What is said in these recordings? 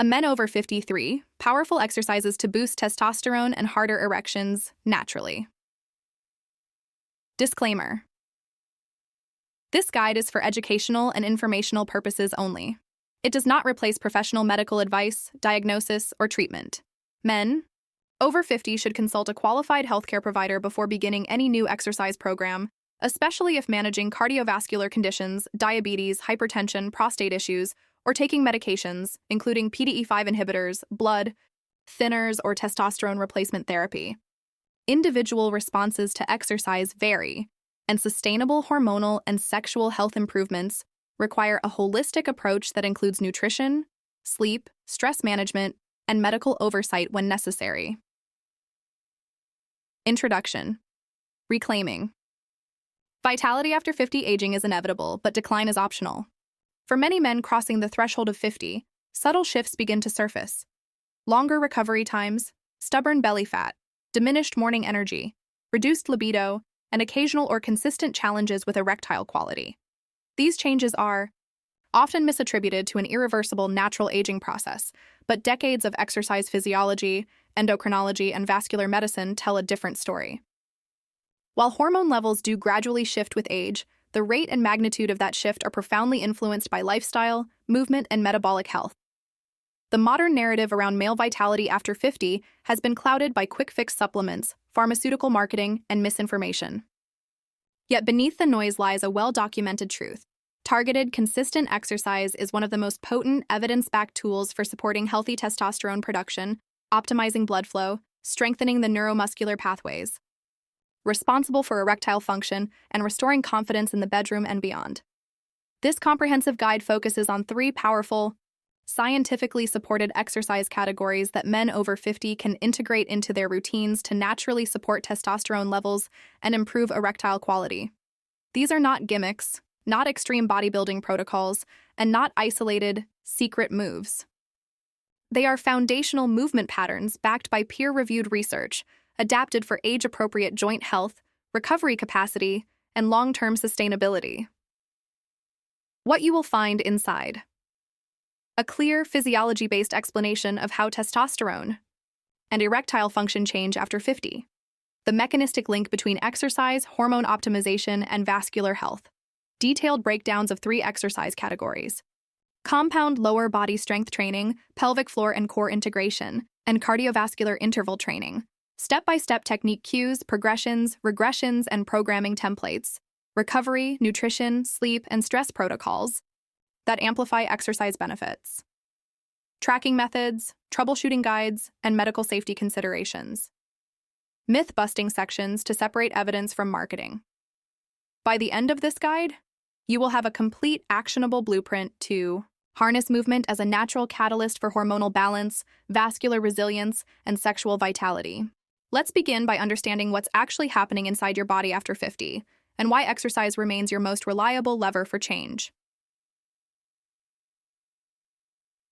A men over 53, powerful exercises to boost testosterone and harder erections naturally. Disclaimer. This guide is for educational and informational purposes only. It does not replace professional medical advice, diagnosis, or treatment. Men over 50 should consult a qualified healthcare provider before beginning any new exercise program, especially if managing cardiovascular conditions, diabetes, hypertension, prostate issues, or taking medications, including PDE5 inhibitors, blood thinners, or testosterone replacement therapy. Individual responses to exercise vary, and sustainable hormonal and sexual health improvements require a holistic approach that includes nutrition, sleep, stress management, and medical oversight when necessary. Introduction. Reclaiming. Vitality after 50. Aging is inevitable, but decline is optional. For many men crossing the threshold of 50, subtle shifts begin to surface. Longer recovery times, stubborn belly fat, diminished morning energy, reduced libido, and occasional or consistent challenges with erectile quality. These changes are often misattributed to an irreversible natural aging process, but decades of exercise physiology, endocrinology, and vascular medicine tell a different story. While hormone levels do gradually shift with age, the rate and magnitude of that shift are profoundly influenced by lifestyle, movement, and metabolic health. The modern narrative around male vitality after 50 has been clouded by quick-fix supplements, pharmaceutical marketing, and misinformation. Yet beneath the noise lies a well-documented truth. Targeted, consistent exercise is one of the most potent, evidence-backed tools for supporting healthy testosterone production, optimizing blood flow, strengthening the neuromuscular pathways, responsible for erectile function, and restoring confidence in the bedroom and beyond. This comprehensive guide focuses on 3 powerful, scientifically supported exercise categories that men over 50 can integrate into their routines to naturally support testosterone levels and improve erectile quality. These are not gimmicks, not extreme bodybuilding protocols, and not isolated, secret moves. They are foundational movement patterns backed by peer-reviewed research, adapted for age-appropriate joint health, recovery capacity, and long-term sustainability. What you will find inside. A clear, physiology-based explanation of how testosterone and erectile function change after 50. The mechanistic link between exercise, hormone optimization, and vascular health. Detailed breakdowns of 3 exercise categories: compound lower body strength training, pelvic floor and core integration, and cardiovascular interval training. Step-by-step technique cues, progressions, regressions, and programming templates. Recovery, nutrition, sleep, and stress protocols that amplify exercise benefits. Tracking methods, troubleshooting guides, and medical safety considerations. Myth-busting sections to separate evidence from marketing. By the end of this guide, you will have a complete, actionable blueprint to harness movement as a natural catalyst for hormonal balance, vascular resilience, and sexual vitality. Let's begin by understanding what's actually happening inside your body after 50, and why exercise remains your most reliable lever for change.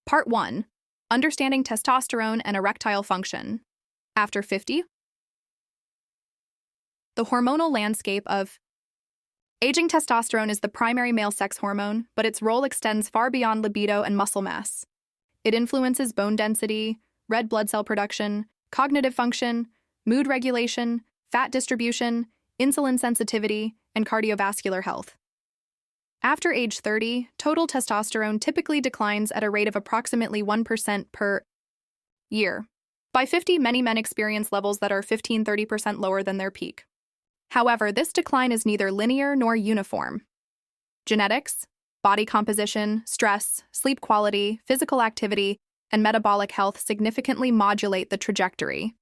Part 1. Understanding testosterone and erectile function. After 50, the hormonal landscape of aging. Testosterone is the primary male sex hormone, but its role extends far beyond libido and muscle mass. It influences bone density, red blood cell production, cognitive function, mood regulation, fat distribution, insulin sensitivity, and cardiovascular health. After age 30, total testosterone typically declines at a rate of approximately 1% per year. By 50, many men experience levels that are 15–30% lower than their peak. However, this decline is neither linear nor uniform. Genetics, body composition, stress, sleep quality, physical activity, and metabolic health significantly modulate the trajectory.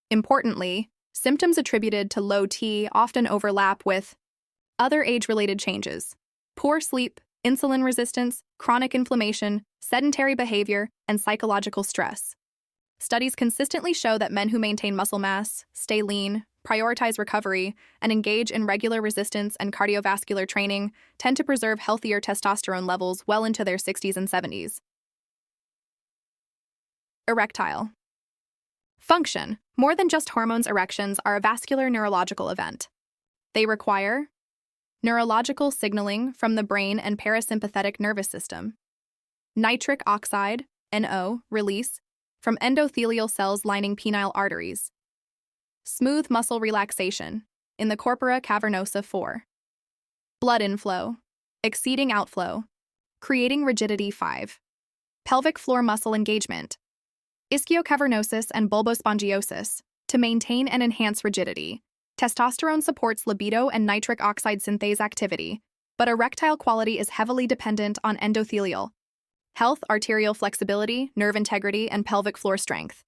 Importantly, symptoms attributed to low T often overlap with other age-related changes: poor sleep, insulin resistance, chronic inflammation, sedentary behavior, and psychological stress. Studies consistently show that men who maintain muscle mass, stay lean, prioritize recovery, and engage in regular resistance and cardiovascular training tend to preserve healthier testosterone levels well into their 60s and 70s. Erectile function. More than just hormones, erections are a vascular neurological event. They require neurological signaling from the brain and parasympathetic nervous system, nitric oxide, NO, release, from endothelial cells lining penile arteries. Smooth muscle relaxation, in the corpora cavernosa 4. Blood inflow, exceeding outflow, creating rigidity 5. Pelvic floor muscle engagement, ischiocavernosus and bulbospongiosis, to maintain and enhance rigidity. Testosterone supports libido and nitric oxide synthase activity, but erectile quality is heavily dependent on endothelial health, arterial flexibility, nerve integrity, and pelvic floor strength.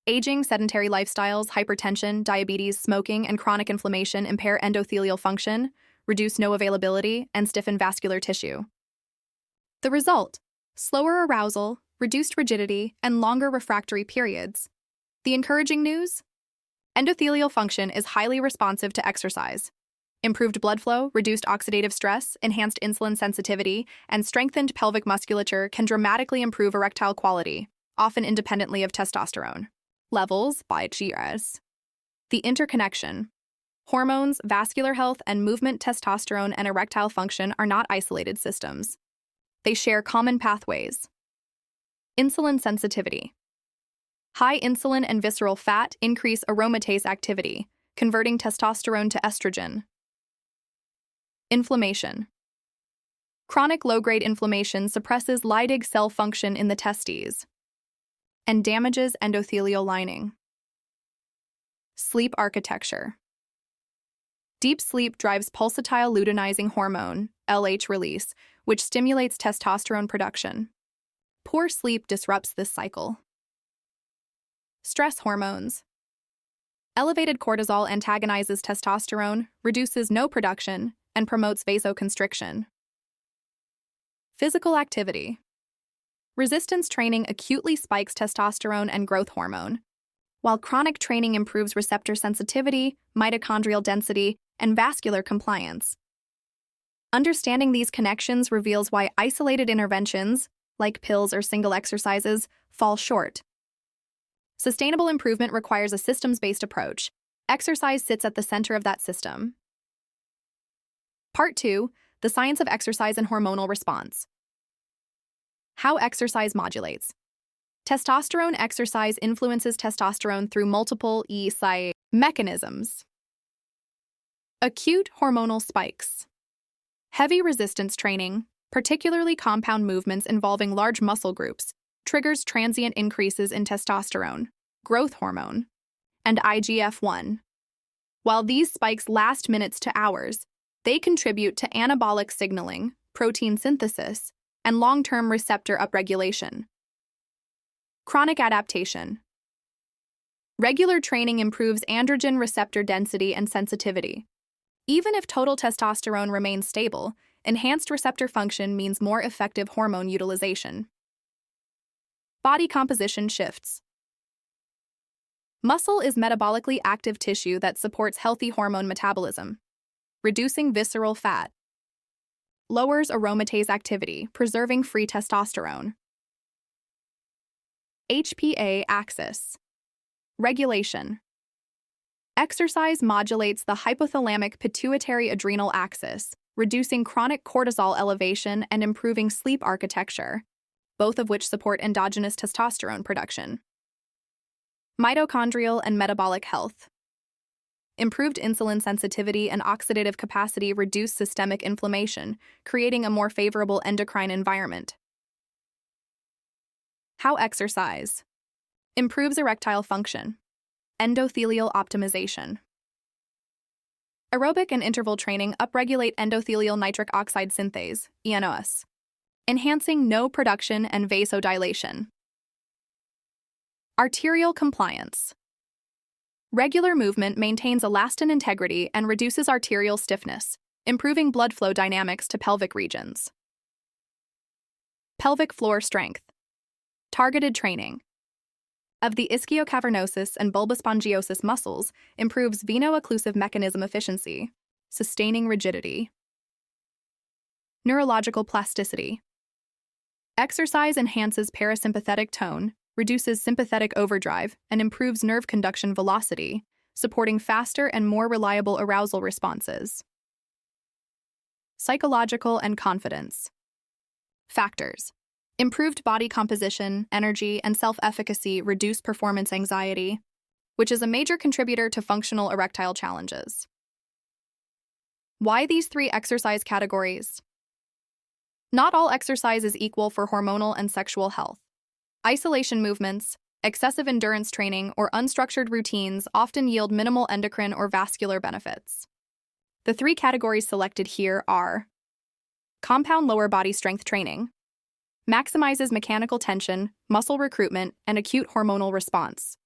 Aging, sedentary lifestyles, hypertension, diabetes, smoking, and chronic inflammation impair endothelial function, reduce NO availability, and stiffen vascular tissue. The result: slower arousal, reduced rigidity, and longer refractory periods. The encouraging news? Endothelial function is highly responsive to exercise. Improved blood flow, reduced oxidative stress, enhanced insulin sensitivity, and strengthened pelvic musculature can dramatically improve erectile quality, often independently of testosterone levels by GS. The interconnection. Hormones, vascular health, and movement, testosterone, and erectile function are not isolated systems. They share common pathways. Insulin sensitivity. High insulin and visceral fat increase aromatase activity, converting testosterone to estrogen. Inflammation. Chronic low-grade inflammation suppresses Leydig cell function in the testes and damages endothelial lining. Sleep architecture. Deep sleep drives pulsatile luteinizing hormone, LH release, which stimulates testosterone production. Poor sleep disrupts this cycle. Stress hormones. Elevated cortisol antagonizes testosterone, reduces NO production, and promotes vasoconstriction. Physical activity. Resistance training acutely spikes testosterone and growth hormone, while chronic training improves receptor sensitivity, mitochondrial density, and vascular compliance. Understanding these connections reveals why isolated interventions, like pills or single exercises, fall short. Sustainable improvement requires a systems-based approach. Exercise sits at the center of that system. Part 2, the science of exercise and hormonal response. How exercise modulates. Testosterone exercise influences testosterone through multiple mechanisms. Acute hormonal spikes. Heavy resistance training, particularly compound movements involving large muscle groups, triggers transient increases in testosterone, growth hormone, and IGF-1. While these spikes last minutes to hours, they contribute to anabolic signaling, protein synthesis, and long-term receptor upregulation. Chronic adaptation. Regular training improves androgen receptor density and sensitivity. Even if total testosterone remains stable, enhanced receptor function means more effective hormone utilization. Body composition shifts. Muscle is metabolically active tissue that supports healthy hormone metabolism. Reducing visceral fat. Lowers aromatase activity, preserving free testosterone. HPA axis. Regulation. Exercise modulates the hypothalamic pituitary adrenal axis, reducing chronic cortisol elevation and improving sleep architecture, both of which support endogenous testosterone production. Mitochondrial and metabolic health. Improved insulin sensitivity and oxidative capacity reduce systemic inflammation, creating a more favorable endocrine environment. How exercise improves erectile function. Endothelial optimization. Aerobic and interval training upregulate endothelial nitric oxide synthase, ENOS, enhancing NO production and vasodilation. Arterial compliance. Regular movement maintains elastin integrity and reduces arterial stiffness, improving blood flow dynamics to pelvic regions. Pelvic floor strength. Targeted training of the ischiocavernosus and bulbospongiosus muscles improves veno-occlusive mechanism efficiency, sustaining rigidity. Neurological plasticity. Exercise enhances parasympathetic tone, reduces sympathetic overdrive, and improves nerve conduction velocity, supporting faster and more reliable arousal responses. Psychological and confidence. Factors. Improved body composition, energy, and self-efficacy reduce performance anxiety, which is a major contributor to functional erectile challenges. Why these three exercise categories? Not all exercise is equal for hormonal and sexual health. Isolation movements, excessive endurance training, or unstructured routines often yield minimal endocrine or vascular benefits. The three categories selected here are: compound lower body strength training maximizes mechanical tension, muscle recruitment, and acute hormonal response.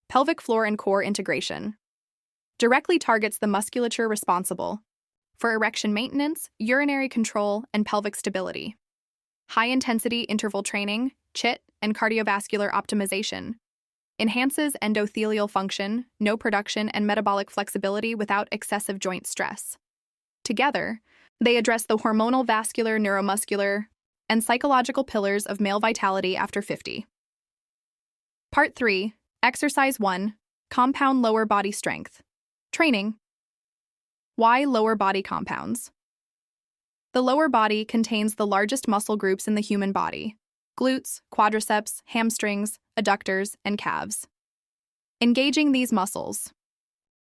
Pelvic floor and core integration directly targets the musculature responsible for erection maintenance, urinary control, and pelvic stability. High-intensity interval training, CHIT, and cardiovascular optimization enhances endothelial function, no production, and metabolic flexibility without excessive joint stress. Together, they address the hormonal, vascular, neuromuscular, and psychological pillars of male vitality after 50. Part 3. Exercise 1. Compound lower body strength training. Why lower body compounds? The lower body contains the largest muscle groups in the human body: glutes, quadriceps, hamstrings, adductors, and calves. Engaging these muscles